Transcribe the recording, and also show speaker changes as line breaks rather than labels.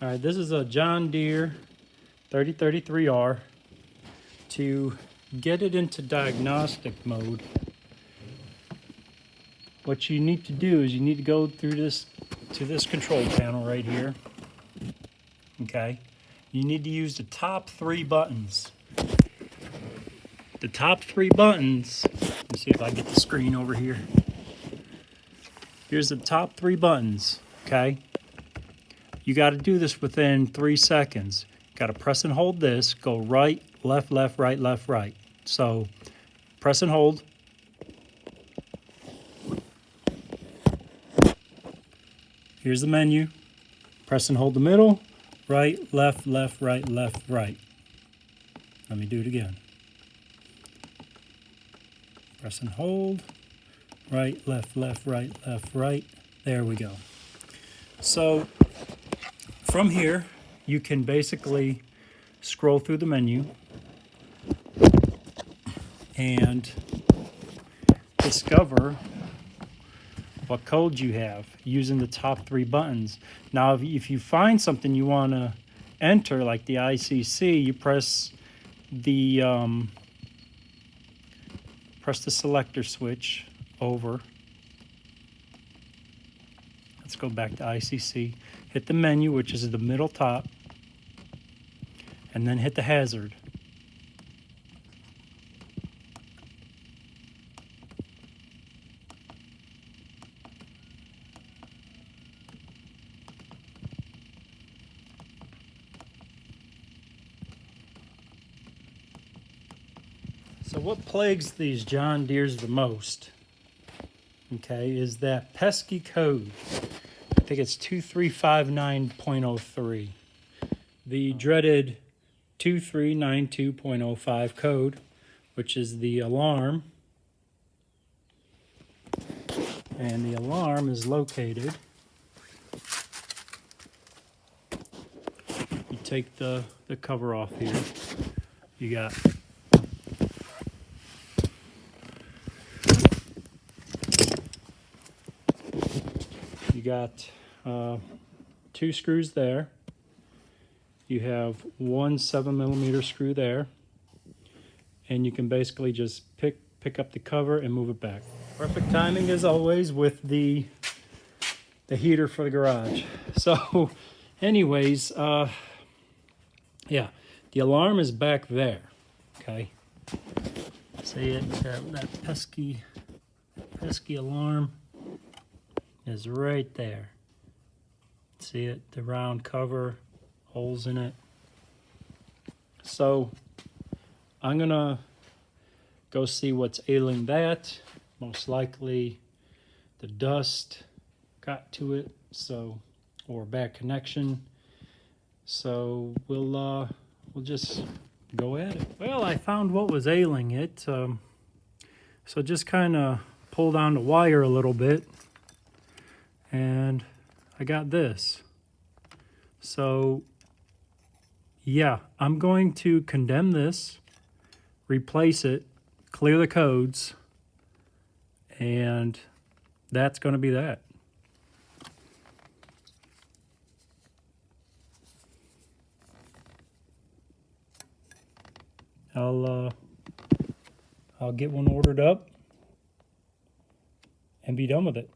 All right, this is a John Deere 3033R. To get it into diagnostic mode, what you need to do is you need to go through this to this control panel right here. Okay, you need to use the top three buttons. The top three buttons, let me see if I get the screen over here. Here's the top three buttons, okay? You got to do this within 3 seconds. Got to press and hold this, go right, left, left, right, left, right. So press and hold. Here's the menu. Press and hold the middle, right, left, left, right, left, right. Let me do it again. Press and hold, right, left, left, right, left, right. There we go. So from here, you can basically scroll through the menu and discover what code you have using the top three buttons. Now, if you find something you want to enter, like the ICC, you press the selector switch over. Let's go back to ICC. Hit the menu, which is the middle top, and then hit the hazard. So what plagues these John Deeres the most, okay, is that pesky code. I think it's 2359.03. The dreaded 2392.05 code, which is the alarm. And the alarm is located. You take the cover off here. You got two screws there. You have one 7mm screw there, and you can basically just pick up the cover and move it back. Perfect timing as always with the heater for the garage. So anyways, yeah, the alarm is back there. Okay, see it, that pesky alarm is right there. See it, the round cover, holes in it. So I'm gonna go see what's ailing that. Most likely the dust got to it, so, or bad connection. So we'll just go at it. Well, I found what was ailing it. So just kind of pull down the wire a little bit, and I got this. So yeah, I'm going to condemn this, replace it, clear the codes, and that's going to be that. I'll get one ordered up and be done with it.